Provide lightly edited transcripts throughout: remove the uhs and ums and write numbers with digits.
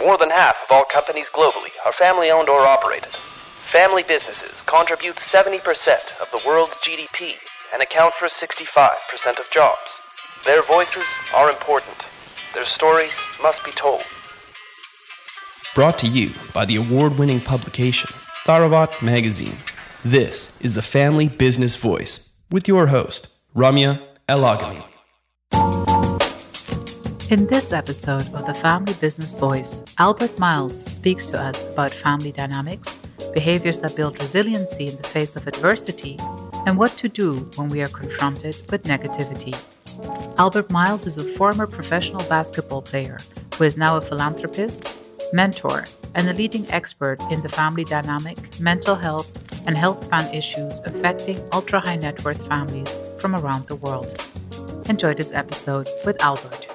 More than half of all companies globally are family-owned or operated. Family businesses contribute 70% of the world's GDP and account for 65% of jobs. Their voices are important. Their stories must be told. Brought to you by the award-winning publication, Tharawat magazine. This is the Family Business Voice with your host, Ramya El-Agami. In this episode of the Family Business Voice, Myles speaks to us about family dynamics, behaviors that build resiliency in the face of adversity, and what to do when we are confronted with negativity. Myles is a former professional basketball player who is now a philanthropist, mentor, and a leading expert in the family dynamic, mental health, and healthspan issues affecting ultra-high net worth families from around the world. Enjoy this episode with Albert.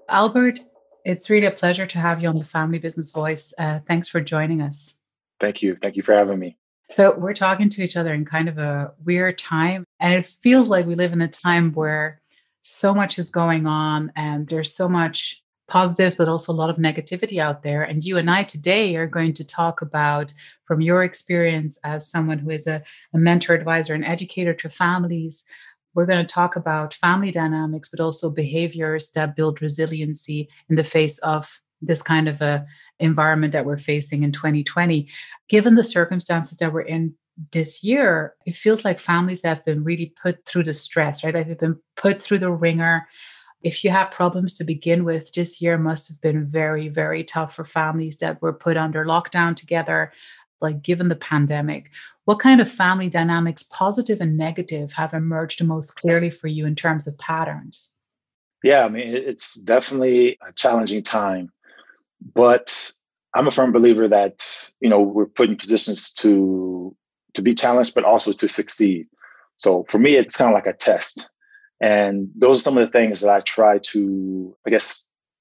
Albert, it's really a pleasure to have you on the Family Business Voice. Thanks for joining us. Thank you. Thank you for having me. So we're talking to each other in kind of a weird time, and it feels like we live in a time where so much is going on and there's so much positives, but also a lot of negativity out there. And you and I today are going to talk about, from your experience as someone who is a mentor, advisor, and educator to families, we're going to talk about family dynamics, but also behaviors that build resiliency in the face of this kind of a environment that we're facing in 2020. Given the circumstances that we're in this year, it feels like families have been really put through the stress, right? Like they've been put through the ringer. If you had problems to begin with, this year must have been very, very tough for families that were put under lockdown together. Like, given the pandemic, what kind of family dynamics, positive and negative, have emerged the most clearly for you in terms of patterns? Yeah, I mean, it's definitely a challenging time, but I'm a firm believer that, we're put in positions to be challenged, but also to succeed. So for me, it's kind of like a test. And those are some of the things that I try to,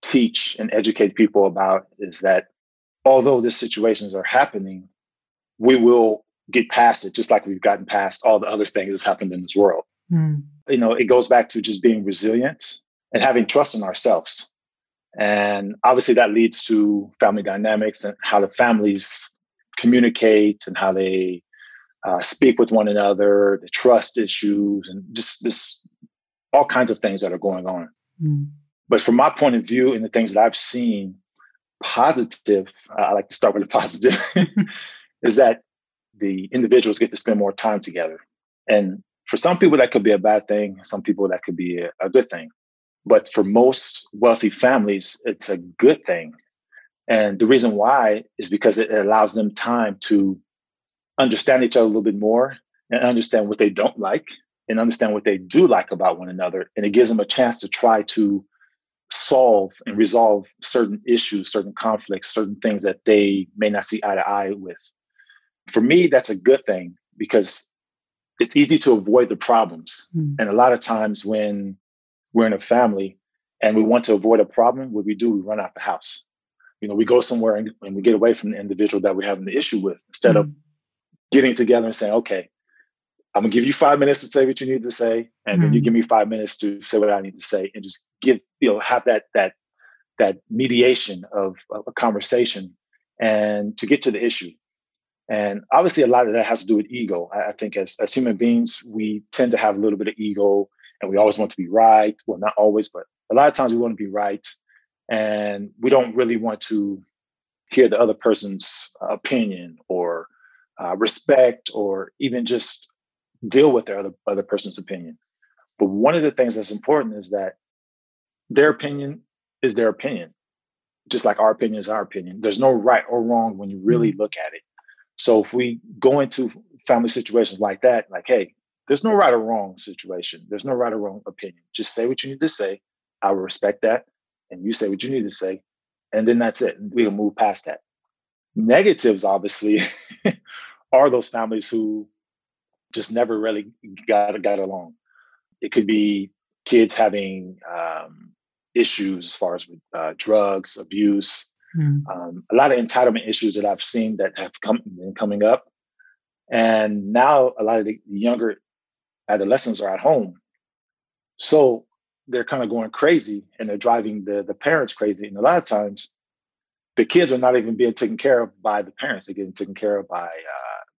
teach and educate people about, is that although these situations are happening, we will get past it, just like we've gotten past all the other things that's happened in this world. It goes back to just being resilient and having trust in ourselves. And obviously that leads to family dynamics and how the families communicate and how they speak with one another, the trust issues, and just this all kinds of things that are going on. But from my point of view and the things that I've seen, positive, I like to start with the positive, is that the individuals get to spend more time together. And for some people, that could be a bad thing. Some people, that could be a good thing. But for most wealthy families, it's a good thing. And the reason why is because it allows them time to understand each other a little bit more and understand what they don't like and understand what they do like about one another. And it gives them a chance to try to solve and resolve certain issues, certain conflicts, certain things that they may not see eye to eye with. For me, that's a good thing because it's easy to avoid the problems. And a lot of times when we're in a family and we want to avoid a problem, what we do, we run out the house. We go somewhere and we get away from the individual that we're having the issue with, instead of getting together and saying, okay, I'm gonna give you 5 minutes to say what you need to say, and then you give me 5 minutes to say what I need to say, and just have that mediation of a conversation and to get to the issue. And obviously a lot of that has to do with ego. I think as human beings, we tend to have a little bit of ego and we always want to be right. Well, not always, but a lot of times we want to be right. And we don't really want to hear the other person's opinion or respect, or even just deal with the other person's opinion. But one of the things that's important is that their opinion is their opinion, just like our opinion is our opinion. There's no right or wrong when you really look at it. So if we go into family situations like that, like, hey, there's no right or wrong situation. There's no right or wrong opinion. Just say what you need to say. I will respect that. And you say what you need to say. And then that's it. We can move past that. Negatives, obviously, are those families who just never really got along. It could be kids having issues as far as with drugs, abuse, a lot of entitlement issues that I've seen that have been coming up. And now a lot of the younger adolescents are at home. So they're kind of going crazy and they're driving the parents crazy. And a lot of times the kids are not even being taken care of by the parents. They're getting taken care of by,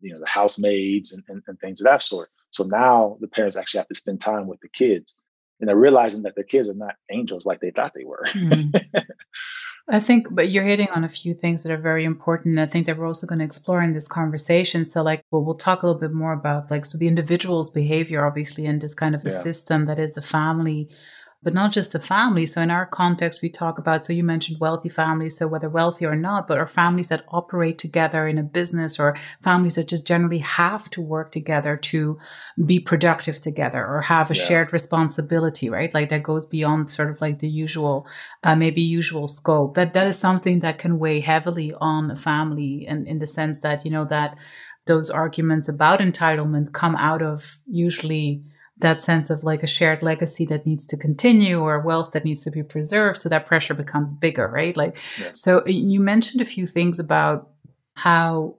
the housemaids and things of that sort. So now the parents actually have to spend time with the kids, and they're realizing that their kids are not angels like they thought they were. Mm. I think, but you're hitting on a few things that are very important. I think that we're also going to explore in this conversation. So like, we'll talk a little bit more about like, so the individual's behavior, obviously, in this kind of a Yeah. system that is the family, but not just the family. So in our context, we talk about, so you mentioned wealthy families. So whether wealthy or not, but are families that operate together in a business, or families that just generally have to work together to be productive together, or have a shared responsibility, right? Like that goes beyond sort of like the usual, maybe usual scope. That is something that can weigh heavily on a family, and in the sense that, that those arguments about entitlement come out of usually that sense of like a shared legacy that needs to continue, or wealth that needs to be preserved. So that pressure becomes bigger, right? Like, So you mentioned a few things about how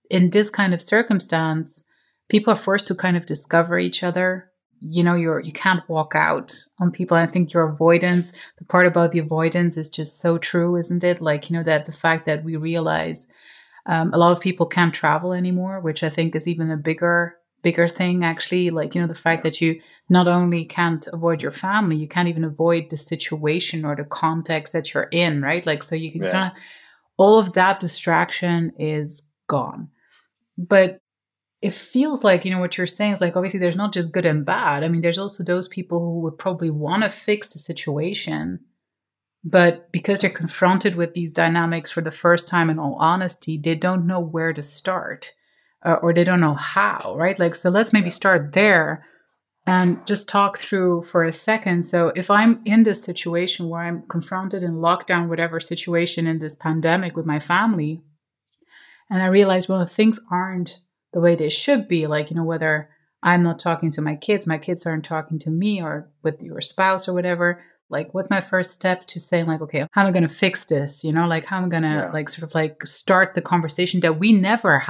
in this kind of circumstance, people are forced to kind of discover each other. You can't walk out on people. I think your avoidance, the part about the avoidance is just so true, isn't it? Like, that the fact that we realize a lot of people can't travel anymore, which I think is even a bigger thing, actually. Like, the fact that you not only can't avoid your family, you can't even avoid the situation or the context that you're in, right? Like, so you can kind of, all of that distraction is gone. But it feels like, what you're saying is like, obviously there's not just good and bad. I mean, there's also those people who would probably want to fix the situation, but because they're confronted with these dynamics for the first time, in all honesty, they don't know where to start. Or they don't know how, right? Like, so let's maybe start there and just talk through for a second. So if I'm in this situation where I'm confronted in lockdown, whatever situation in this pandemic with my family, and I realize, well, things aren't the way they should be, like, whether I'm not talking to my kids aren't talking to me, or with your spouse or whatever, like, what's my first step to saying like, okay, how am I going to fix this? Like, how am I going to like sort of like start the conversation that we never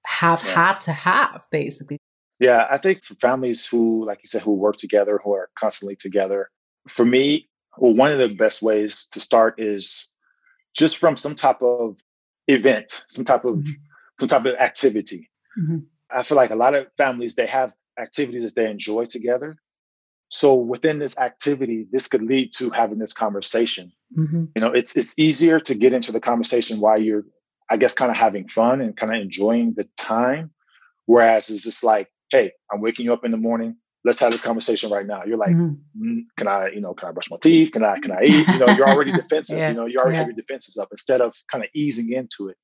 have had to have, basically. Yeah, I think for families who, like you said, who work together, who are constantly together, for me, well, one of the best ways to start is just from some type of event, some type of activity. Mm-hmm. I feel like a lot of families, they have activities that they enjoy together. So within this activity, this could lead to having this conversation. Mm-hmm. It's easier to get into the conversation while you're, I guess, kind of having fun and kind of enjoying the time. Whereas it's just like, hey, I'm waking you up in the morning. Let's have this conversation right now. You're like, can I brush my teeth? Can I eat? You're already defensive. You already have your defenses up instead of kind of easing into it.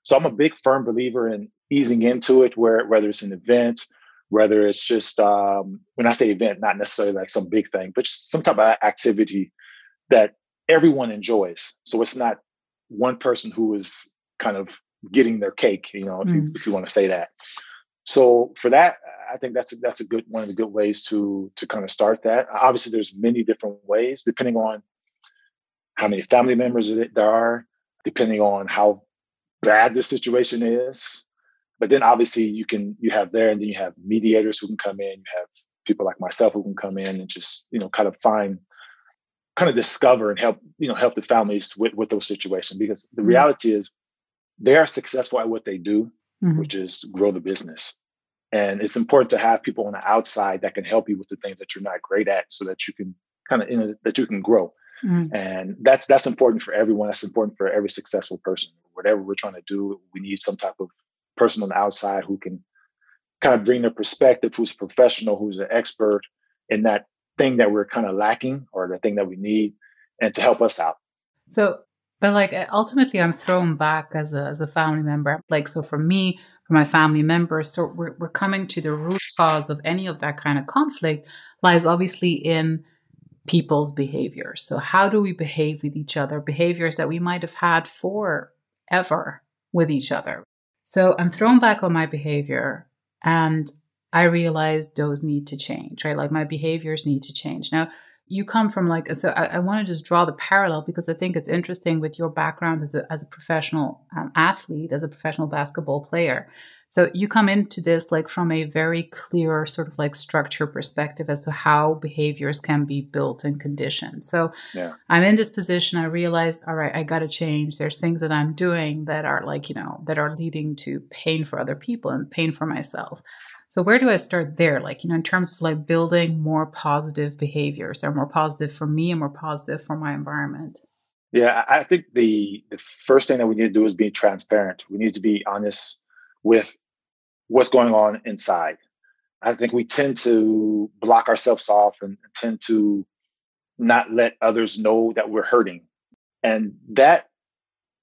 So I'm a big firm believer in easing into it, whether it's an event, whether it's just, when I say event, not necessarily like some big thing, but just some type of activity that everyone enjoys. So it's not one person who is kind of getting their cake, if you want to say that. So for that, I think that's a good one of the good ways to kind of start that. Obviously, there's many different ways depending on how many family members there are, depending on how bad the situation is. But then obviously you have there, and then you have mediators who can come in. You have people like myself who can come in and just, kind of discover and help the families with those situations. Because the reality is they are successful at what they do, which is grow the business. And it's important to have people on the outside that can help you with the things that you're not great at, so that you can that you can grow. And that's important for everyone. That's important for every successful person. Whatever we're trying to do, we need some type of person on the outside who can kind of bring their perspective, who's professional, who's an expert in that thing that we're kind of lacking, or the thing that we need, and to help us out. So, but like ultimately, I'm thrown back as a family member. Like, so for me, for my family members, so we're coming to the root cause of any of that kind of conflict lies obviously in people's behaviors. So how do we behave with each other? Behaviors that we might have had forever with each other. So I'm thrown back on my behavior, and I realize those need to change, right? Like, my behaviors need to change. Now, you come from so I want to just draw the parallel, because I think it's interesting with your background as a professional athlete, as a professional basketball player. So you come into this like from a very clear sort of like structure perspective as to how behaviors can be built and conditioned. So Yeah. I'm in this position. I realize, all right, I got to change. There's things that I'm doing that are like, that are leading to pain for other people and pain for myself. So where do I start there? Like, in terms of like building more positive behaviors that are more positive for me and more positive for my environment. Yeah, I think the first thing that we need to do is be transparent. We need to be honest with what's going on inside. I think we tend to block ourselves off and tend to not let others know that we're hurting. And that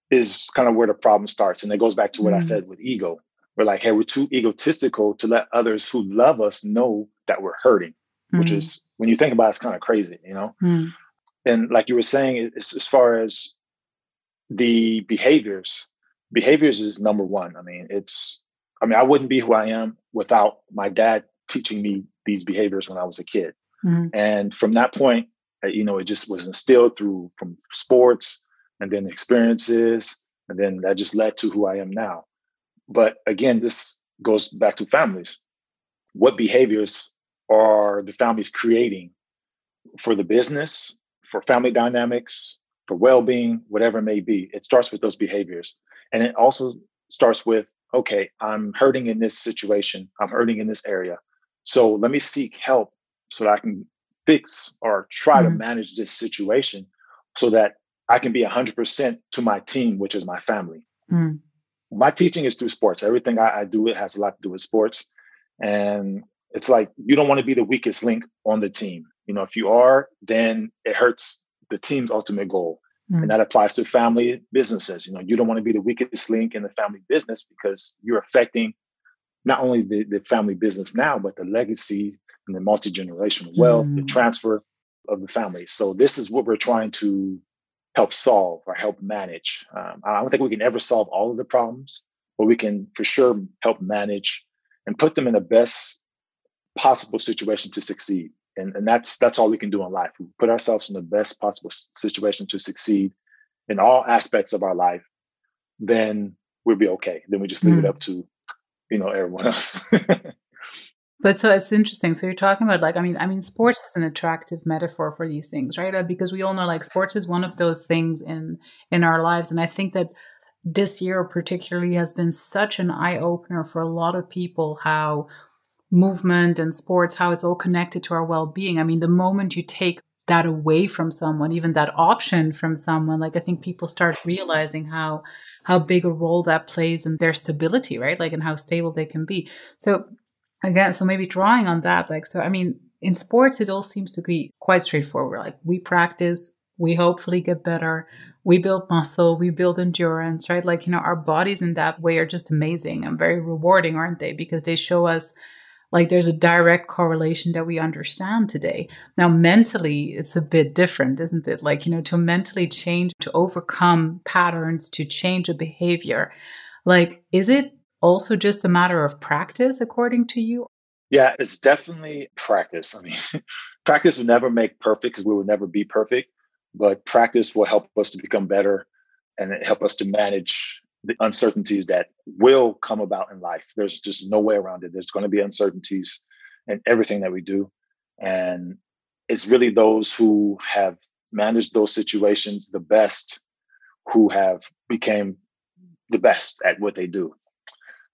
is kind of where the problem starts. And it goes back to what I Mm, said with ego. We're like, hey, we're too egotistical to let others who love us know that we're hurting, which mm, is, when you think about it, it's kind of crazy, you know? mm, And like you were saying, it's, as far as the behaviors is number one. I wouldn't be who I am without my dad teaching me these behaviors when I was a kid. mm, And from that point, it just was instilled from sports and then experiences. And then that just led to who I am now. But again, this goes back to families. What behaviors are the families creating for the business, for family dynamics, for well-being, whatever it may be? It starts with those behaviors. And it also starts with, okay, I'm hurting in this situation. I'm hurting in this area. So let me seek help so that I can fix or try to mm, manage this situation so that I can be 100% to my team, which is my family. mm, My teaching is through sports. Everything I do, it has a lot to do with sports. And it's like, you don't want to be the weakest link on the team. If you are, then it hurts the team's ultimate goal. And mm, that applies to family businesses. You don't want to be the weakest link in the family business because you're affecting not only the family business now, but the legacy and the multi-generational wealth, the mm. transfer of the family. So this is what we're trying to help solve or help manage. I don't think we can ever solve all of the problems, but we can for sure help manage and put them in the best possible situation to succeed. And that's all we can do in life. We put ourselves in the best possible situation to succeed in all aspects of our life, then we'll be okay. Then we just leave it Mm. up to everyone else. But so it's interesting. So you're talking about like, I mean, sports is an attractive metaphor for these things, right? Because we all know like sports is one of those things in our lives, and I think that this year particularly has been such an eye opener for a lot of people how movement and sports, how it's all connected to our well being. I mean, the moment you take that away from someone, even that option from someone, like I think people start realizing how big a role that plays in their stability, right? Like and how stable they can be. So again, so maybe drawing on that, like so I mean, in sports it all seems to be quite straightforward. Like we practice, we hopefully get better, we build muscle, we build endurance, right? Like, our bodies in that way are just amazing and very rewarding, aren't they? Because they show us like there's a direct correlation that we understand today. Now, mentally, it's a bit different, isn't it? Like, to mentally change, to overcome patterns, to change a behavior. Like, is it also just a matter of practice, according to you? Yeah, it's definitely practice. I mean, practice will never make perfect because we will never be perfect, but practice will help us to become better and help us to manage the uncertainties that will come about in life. There's just no way around it. There's going to be uncertainties in everything that we do. And it's really those who have managed those situations the best who have became the best at what they do.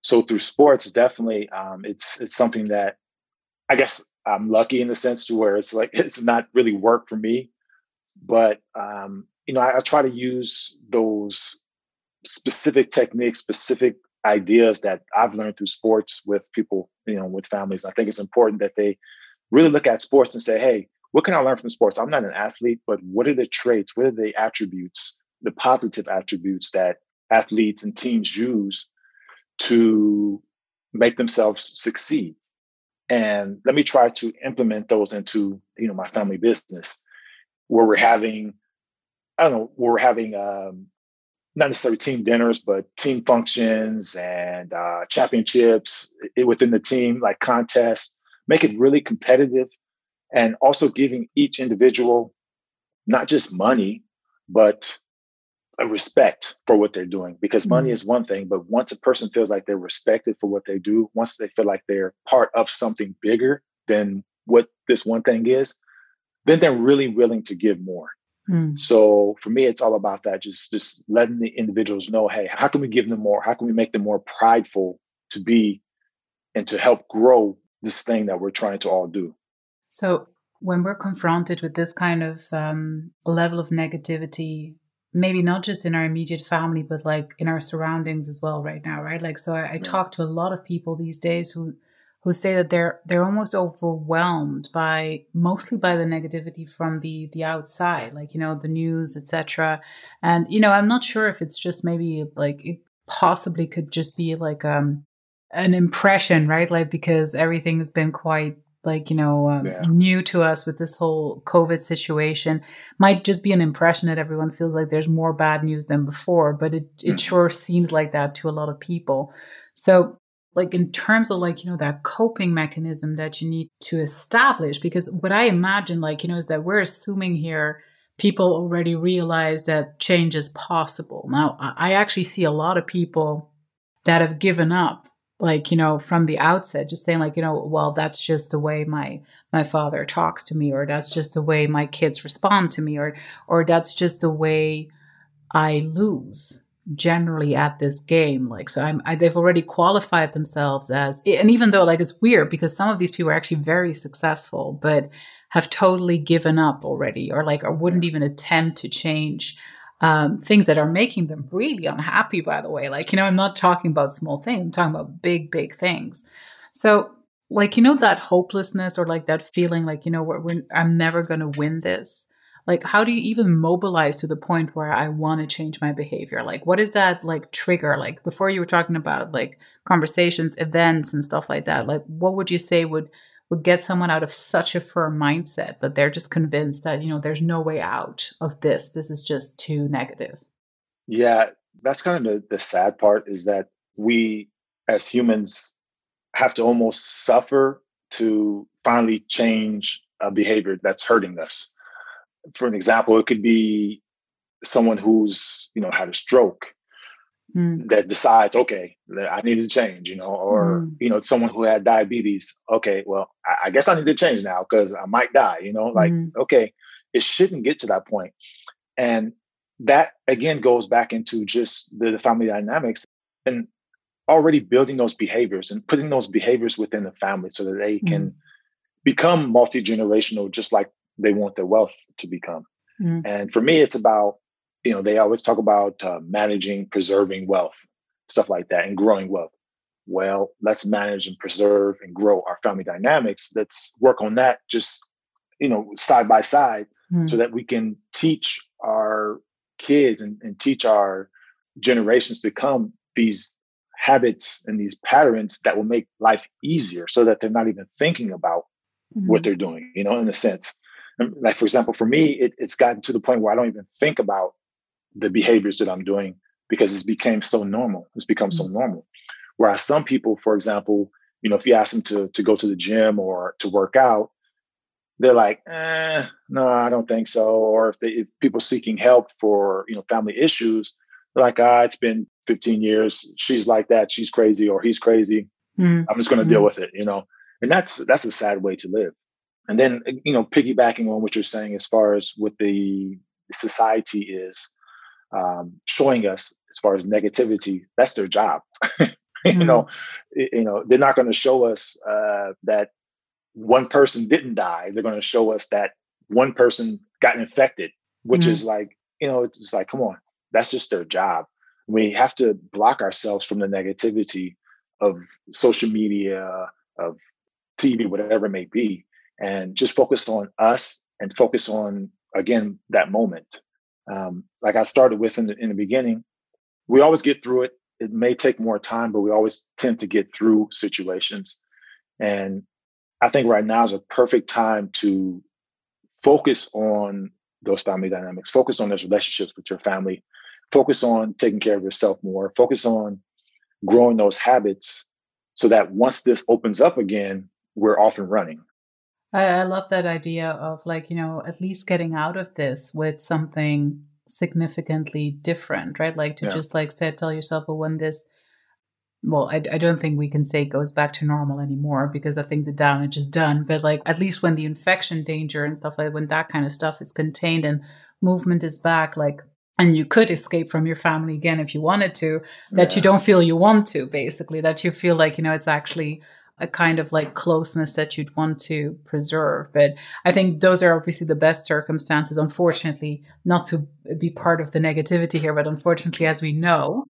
So through sports, definitely, it's something that I guess I'm lucky in the sense to where it's like it's not really work for me, but I try to use those specific techniques, specific ideas that I've learned through sports with people, with families. I think it's important that they really look at sports and say, hey, what can I learn from sports? I'm not an athlete, but what are the traits? What are the attributes, the positive attributes that athletes and teams use to make themselves succeed? And let me try to implement those into, my family business where we're having, I don't know, where we're having not necessarily team dinners, but team functions and championships within the team, like contests, make it really competitive and also giving each individual not just money, but a respect for what they're doing, because money Mm. is one thing, but once a person feels like they're respected for what they do, once they feel like they're part of something bigger than what this one thing is, then they're really willing to give more. Mm. So for me, it's all about that. Just letting the individuals know, hey, how can we give them more? How can we make them more prideful to be and to help grow this thing that we're trying to all do? So when we're confronted with this kind of level of negativity, maybe not just in our immediate family, but like in our surroundings as well right now, right? Like, so I Yeah. talk to a lot of people these days who say that they're almost overwhelmed by mostly by the negativity from the outside, like, you know, the news, etc. And, you know, I'm not sure if it's just maybe like it possibly could just be like an impression, right? Like, because everything has been quite like, you know, Yeah. new to us with this whole COVID situation. Might just be an impression that everyone feels like there's more bad news than before, but it Mhm. sure seems like that to a lot of people. So like in terms of like, you know, that coping mechanism that you need to establish, because what I imagine, like, you know, is that we're assuming here people already realize that change is possible. Now, I actually see a lot of people that have given up, like, you know, from the outset, just saying like, you know, well, that's just the way my father talks to me, or that's just the way my kids respond to me, or that's just the way I lose generally at this game. Like, so they've already qualified themselves as, and even though like it's weird because some of these people are actually very successful, but have totally given up already, or like, or wouldn't even attempt to change things that are making them really unhappy, by the way. Like, you know, I'm not talking about small things, I'm talking about big, big things. So, like, you know, that hopelessness or like that feeling like, you know, I'm never going to win this. Like, how do you even mobilize to the point where I want to change my behavior? Like, what is that like trigger? Like, before you were talking about like conversations, events, and stuff like that. Like, what would you say would get someone out of such a firm mindset that they're just convinced that, you know, there's no way out of this. This is just too negative. Yeah, that's kind of the sad part, is that we as humans have to almost suffer to finally change a behavior that's hurting us. For an example, it could be someone who's, had a stroke Mm, that decides, okay, I need to change, or, mm, someone who had diabetes. Okay, well, I guess I need to change now because I might die, like, mm, okay, it shouldn't get to that point. And that again goes back into just the family dynamics and already building those behaviors and putting those behaviors within the family so that they mm, can become multi-generational, just like they want their wealth to become. mm, And for me, it's about, they always talk about managing, preserving wealth, stuff like that, and growing wealth. Well, let's manage and preserve and grow our family dynamics. Let's work on that just, side by side, so mm, that we can teach our kids and teach our generations to come these habits and these patterns that will make life easier so that they're not even thinking about what mm, they're doing, in a sense. And like, for example, for me, it's gotten to the point where I don't even think about the behaviors that I'm doing because it's become so normal. It's become so mm, normal. Whereas some people, for example, if you ask them to go to the gym or to work out, they're like, no, I don't think so. Or if people seeking help for, family issues, they're like, it's been 15 years. She's like that. She's crazy, or he's crazy. mm, I'm just going to deal mm, with it, and that's a sad way to live. And then, piggybacking on what you're saying, as far as what the society is showing us as far as negativity, that's their job. you know, mm, they're not going to show us that one person didn't die. They're going to show us that one person got infected, which mm, is like, it's just like, come on, that's just their job. We have to block ourselves from the negativity of social media, of TV, whatever it may be, and just focus on us and focus on, again, that moment. Like I started with in the beginning, we always get through it. It may take more time, but we always tend to get through situations. And I think right now is a perfect time to focus on those family dynamics, focus on those relationships with your family, focus on taking care of yourself more, focus on growing those habits so that once this opens up again, we're off and running. I love that idea of like, you know, at least getting out of this with something significantly different, right? Like to Yeah. just like say, tell yourself, well, when this, well, I don't think we can say it goes back to normal anymore because I think the damage is done. But like at least when the infection danger and stuff like when that kind of stuff is contained and movement is back, like, and you could escape from your family again if you wanted to, that you Yeah. don't feel you want to, basically, that you feel like, it's actually a kind of like closeness that you'd want to preserve. But I think those are obviously the best circumstances, unfortunately, not to be part of the negativity here, but unfortunately, as we know,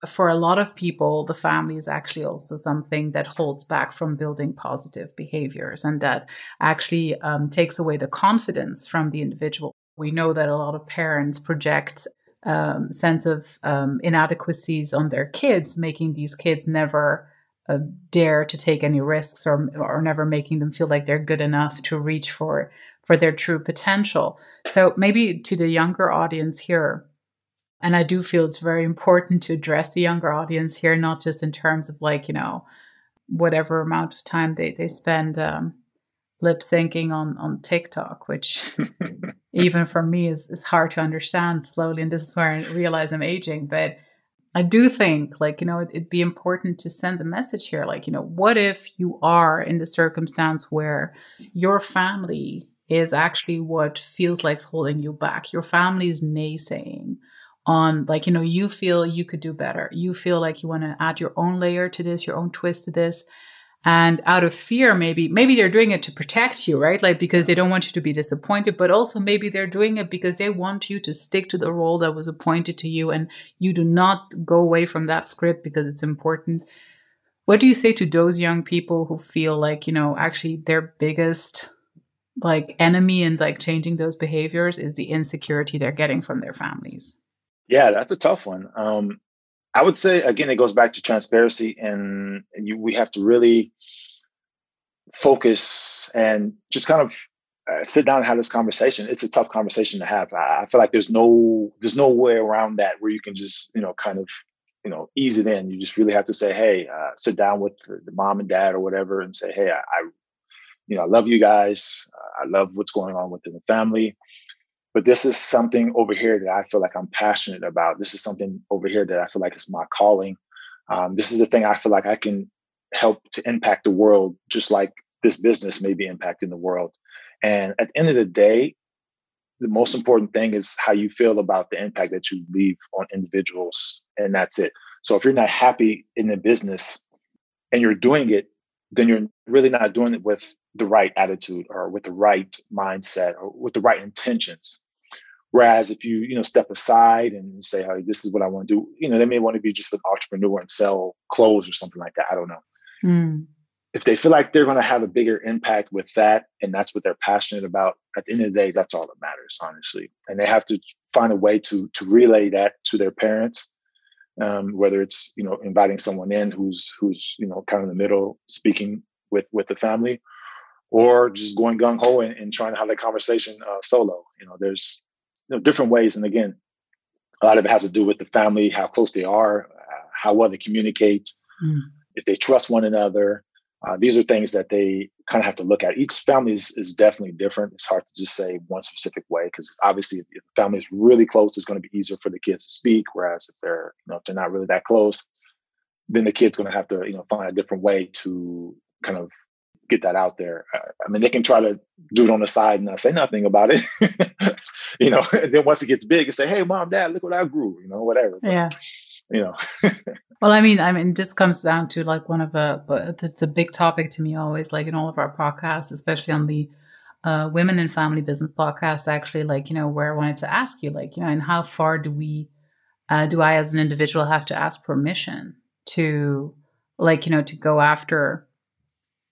for a lot of people, the family is actually also something that holds back from building positive behaviors and that actually takes away the confidence from the individual. We know that a lot of parents project sense of inadequacies on their kids, making these kids never dare to take any risks or never making them feel like they're good enough to reach for their true potential. So maybe to the younger audience here, and I do feel it's very important to address the younger audience here, not just in terms of like, whatever amount of time they spend lip syncing on TikTok, which even for me is hard to understand slowly. And this is where I realize I'm aging. But I do think like, it'd be important to send the message here. Like, what if you are in the circumstance where your family is actually what feels like holding you back? Your family is naysaying on like, you feel you could do better. You feel like you want to add your own layer to this, your own twist to this. And out of fear, maybe they're doing it to protect you, right? Like because they don't want you to be disappointed, but also maybe they're doing it because they want you to stick to the role that was appointed to you and you do not go away from that script because it's important. What do you say to those young people who feel like, actually their biggest like enemy in like changing those behaviors is the insecurity they're getting from their families? Yeah, that's a tough one. I would say, again, it goes back to transparency and we have to really focus and just kind of sit down and have this conversation. It's a tough conversation to have. I feel like there's no way around that where you can just, kind of, ease it in. You just really have to say, hey, sit down with the mom and dad or whatever and say, hey, I love you guys. I love what's going on within the family. But this is something over here that I feel like I'm passionate about. This is something over here that I feel like is my calling. This is the thing I feel like I can help to impact the world, just like this business may be impacting the world. And at the end of the day, the most important thing is how you feel about the impact that you leave on individuals. And that's it. So if you're not happy in the business and you're doing it, then you're really not doing it with the right attitude or with the right mindset or with the right intentions. Whereas if you, step aside and say, hey, this is what I want to do, they may want to be just an entrepreneur and sell clothes or something like that. I don't know. Mm. If they feel like they're going to have a bigger impact with that, and that's what they're passionate about, at the end of the day, that's all that matters, honestly. And they have to find a way to relay that to their parents, whether it's, inviting someone in who's kind of in the middle, speaking with the family, or just going gung ho and trying to have that conversation solo. There's different ways. And again, a lot of it has to do with the family, how close they are, how well they communicate, if they trust one another. These are things that they kind of have to look at. Each family is definitely different. It's hard to just say one specific way because obviously if the family is really close, it's going to be easier for the kids to speak. Whereas if they're not really that close, then the kid's going to have to find a different way to kind of get that out there. I mean, they can try to do it on the side and not say nothing about it, and then once it gets big and say, hey, mom, dad, look what I grew, whatever. But, Yeah. Well, I mean, this comes down to like one of it's a big topic to me always, like in all of our podcasts, especially on the Women in Family Business podcast, actually, like, where I wanted to ask you, like, and how far do I as an individual have to ask permission to like, to go after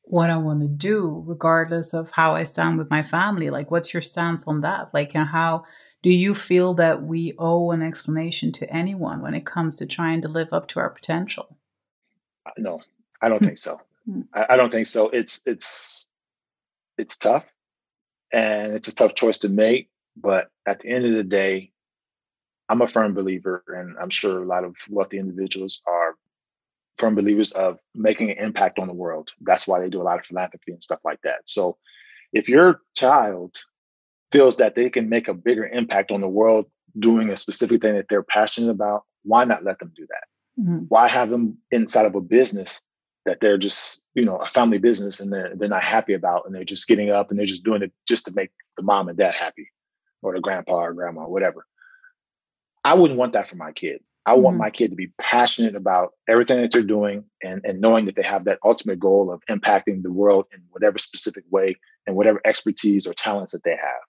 what I want to do, regardless of how I stand with my family? Like, what's your stance on that? Like, how do you feel that we owe an explanation to anyone when it comes to trying to live up to our potential? No, I don't think so. I don't think so. It's tough and it's a tough choice to make. But at the end of the day, I'm a firm believer, and I'm sure a lot of wealthy individuals are firm believers of making an impact on the world. That's why they do a lot of philanthropy and stuff like that. So if your child feels that they can make a bigger impact on the world doing a specific thing that they're passionate about, why not let them do that? Mm-hmm. Why have them inside of a business that they're just, a family business and they're not happy about, and they're just getting up and they're just doing it just to make the mom and dad happy, or the grandpa or grandma, or whatever. I wouldn't want that for my kid. I want my kid to be passionate about everything that they're doing, and knowing that they have that ultimate goal of impacting the world in whatever specific way and whatever expertise or talents that they have.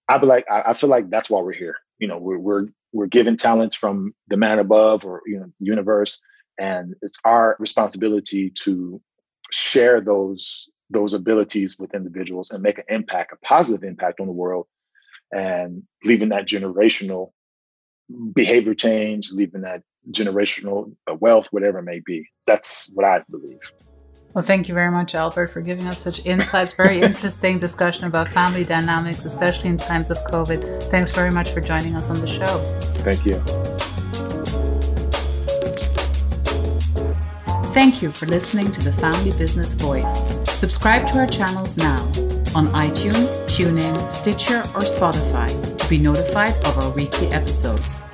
I feel like that's why we're here. We're given talents from the man above, or universe, and it's our responsibility to share those abilities with individuals and make an impact, a positive impact on the world, and leaving that generational behavior change, leaving that generational wealth, whatever it may be. That's what I believe. Well, thank you very much, Albert, for giving us such insights. Very interesting discussion about family dynamics, especially in times of COVID. Thanks very much for joining us on the show. Thank you. Thank you for listening to the Family Business Voice. Subscribe to our channels now on iTunes, TuneIn, Stitcher, or Spotify to be notified of our weekly episodes.